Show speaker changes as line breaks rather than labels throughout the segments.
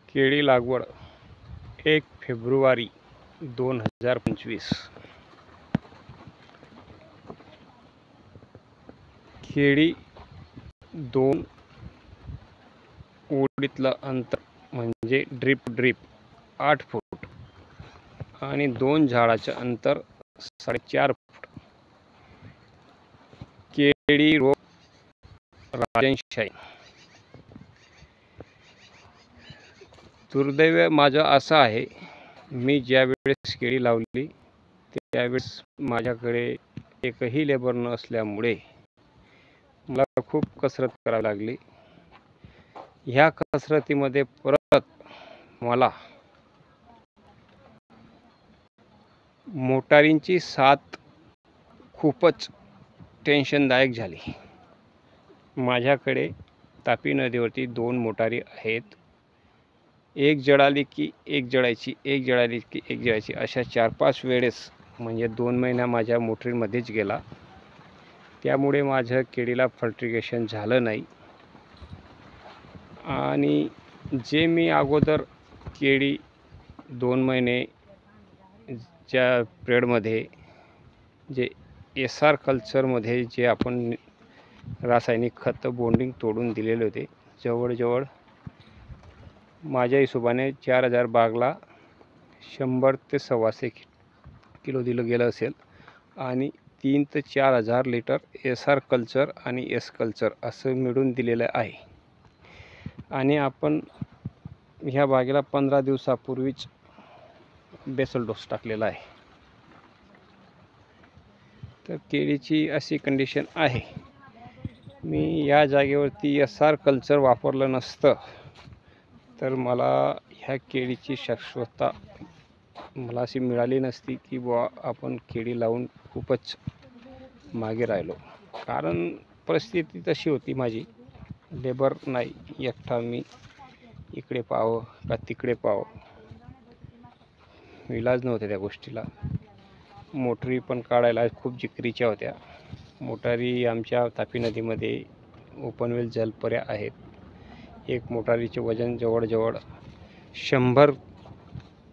केळी लागवड 1 फेब्रुवारी 2025। केळी 2 ओळीतलं अंतर म्हणजे ड्रीप 8 फूट आणि 2 झाडाचं अंतर 4.5 फूट। केळी रोग राजनशाही। दुर्दैव माझं असं आहे, मी ज्या वेळेस केळी लावली त्यावेळेस माझ्याकडे एकही लेबर नसल्यामुळे मला खूप कसरत करावी लागली। ह्या कसरतीमध्ये परत मला मोटारींची साथ खूपच टेन्शनदायक झाली। माझ्याकडे तापी नदीवरती 2 मोटारी आहेत। एक जळाली की एक जळायची, एक जळाली की एक जळायची, अशा 4-5 वेळेस म्हणजे 2 महिना माझ्या मोटरीमध्येच गेला। त्यामुळे माझं केळीला फर्टिगेशन झालं नाही। आणि जे मी अगोदर केळी 2 महिने च्या पिरियडमध्ये जे SR कल्चरमध्ये जे आपण रासायनिक खत बोंडिंग तोडून दिलेले होते, जवळजवळ माझ्या हिशोबाने 4000 बागला 100 ते 125 किलो दिलं गेलं असेल आणि 3 ते 4000 लिटर SR कल्चर आणि S कल्चर असं मिळून दिलेलं आहे। आणि आपण ह्या बागेला 15 दिवसापूर्वीच बेसल डोस टाकलेला आहे। तर केळीची अशी कंडिशन आहे। मी या जागेवरती SR कल्चर वापरलं नसतं तर मला ह्या केळीची शाश्वतता मला अशी मिळाली नसती की बुवा आपण केळी लावून खूपच मागे राहिलो। कारण परिस्थिती तशी होती माझी, लेबर नाही, एकटा मी इकडे पाहावं का तिकडे पाहावं, इलाज नव्हता त्या गोष्टीला। मोटरी पण काढायला खूप जिकरीच्या होत्या। मोटारी आमच्या तापी नदीमध्ये ओपनवेल जलपर्या आहेत। एक मोटारीचे वजन जवळजवळ 100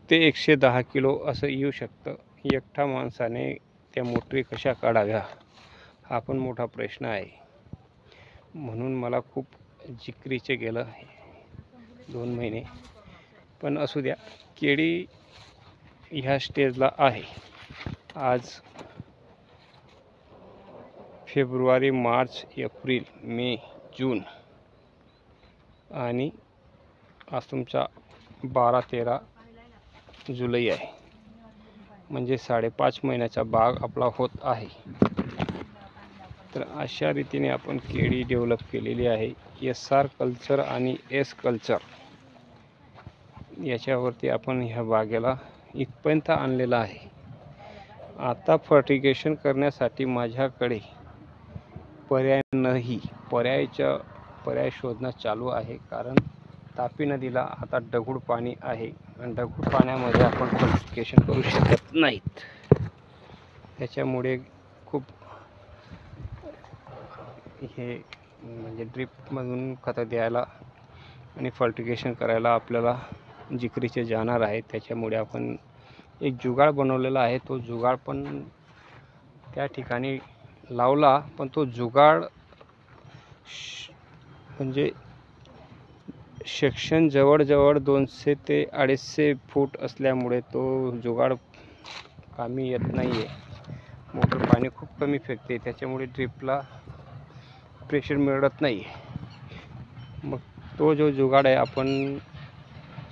ते 110 किलो असं येऊ शकतं। एकटा माणसाने त्या मोटरी कशा काढाव्या हा पण मोठा प्रश्न आहे। म्हणून मला खूप जिकरीचे गेलं 2 महिने। पण असू द्या, केळी ह्या स्टेजला आहे। आज फेब्रुवारी, मार्च, एप्रिल, मे, जून आणि आज तुमचा 12-13 जुलै आहे, म्हणजे 5.5 महिन्याचा बाग आपला होत आहे। तर अशा रीतीने आपण केळी डेव्हलप केलेली आहे। SR कल्चर आणि S कल्चर याच्यावरती आपण ह्या बागेला इथपर्यंत आणलेलं आहे। आता फर्टिगेशन करण्यासाठी माझ्याकडे पर्याय नाही, पर्याय शोधणं चालू आहे। कारण तापी नदीला आता दगड पाणी आहे आणि दगड पाण्यामध्ये आपण फर्टिगेशन करू शकत नाहीत। त्याच्यामुळे खूप हे म्हणजे ड्रीपमधून खतं द्यायला आणि फर्टिगेशन करायला आपल्याला जिकरीचे जाणार आहे। त्याच्यामुळे आपण एक जुगाड बनवलेला आहे। तो जुगाड पण त्या ठिकाणी लावला, पण तो जुगाड म्हणजे सेक्शन जवळजवळ 200 ते 250 फूट असल्यामुळे तो जुगाड कामी येत नाही आहे। मोटर पाणी खूप कमी फेकते, त्याच्यामुळे ड्रीपला प्रेशर मिळत नाही। मग तो जो जुगाड आहे, आपण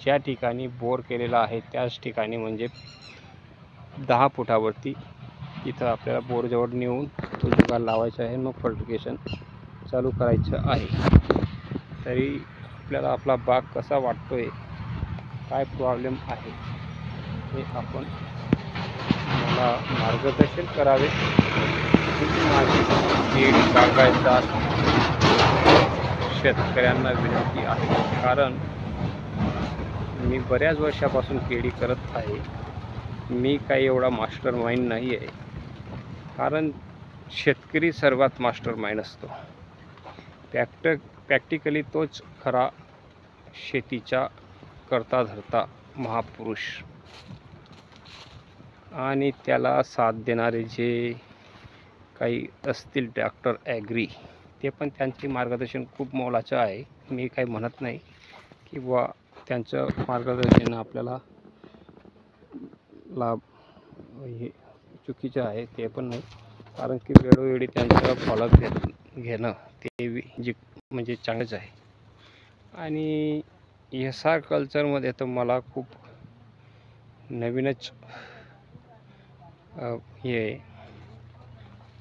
ज्या ठिकाणी बोर केलेला आहे त्याच ठिकाणी म्हणजे 10 फुटावरती इथं आपल्याला बोरजवळ नेऊन तो जुगाड लावायचा आहे। मग फर्टिगेशन चालू करायचं आहे। तरी आपल्याला आपला बाग कसा वाटतोय, काय प्रॉब्लेम आहे हे आपण मला मार्गदर्शन करावे ही माझी केळी बागायतदार शेतकऱ्यांना विनंती आहे। कारण मी बऱ्याच वर्षापासून केळी करत आहे। मी काही एवढा मास्टर माइंड नाही आहे, कारण शेतकरी सर्वात मास्टर माइंड असतो। प्रॅक्टिकली तोच खरा शेतीचा करता धरता महापुरुष आणि त्याला साथ देणारे जे काही असतील डॉक्टर ॲग्री, ते पण त्यांचे मार्गदर्शन खूप मोलाचं आहे. मी काही म्हणत नाही की बुवा त्यांचं मार्गदर्शन आपल्याला लाभ हे चुकीचं आहे, ते पण नाही. कारण की वेळोवेळी त्यांचं फॉलोअप घेणं ते म्हणजे चांगलंच आहे. आणि एस आर कल्चरमध्ये तर मला खूप नवीनच हे,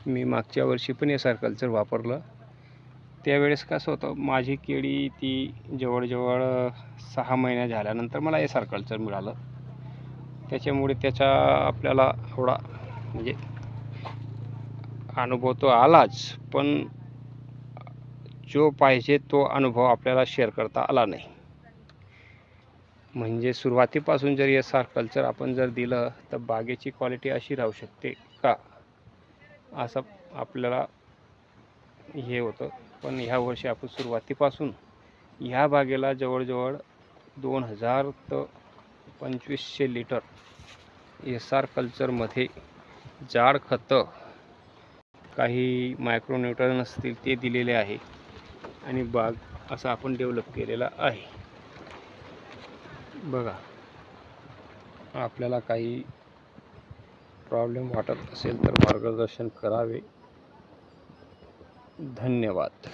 मी मागच्या वर्षी पण एस आर कल्चर वापरलं. त्यावेळेस कसं होतं, माझी केळी ती जवळजवळ 6 महिन्या झाल्यानंतर मला एस आर कल्चर मिळालं. त्याच्यामुळे त्याचा आपल्याला थोडा म्हणजे अनुभव तो आलाच, पण जो पाहिजे तो अनुभव आपल्याला शेअर करता आला नाही. म्हणजे सुरुवातीपासून जर एस आर कल्चर आपण जर दिलं तर बागेची क्वालिटी अशी राहू शकते का, असं आपल्याला हे होतं. पण ह्या वर्षी आपण सुरुवातीपासून ह्या बागेला जवळजवळ 2000 ते 2500 लिटर एस आर कल्चरमध्ये जाड खतं, काही मायक्रोन्यूट्रन असतील ते दिलेले आहे आणि बाग असं आपण डेव्हलप केलेला आहे. बघा, आपल्याला काही प्रॉब्लेम वाटत असेल तर मार्गदर्शन करावे. धन्यवाद.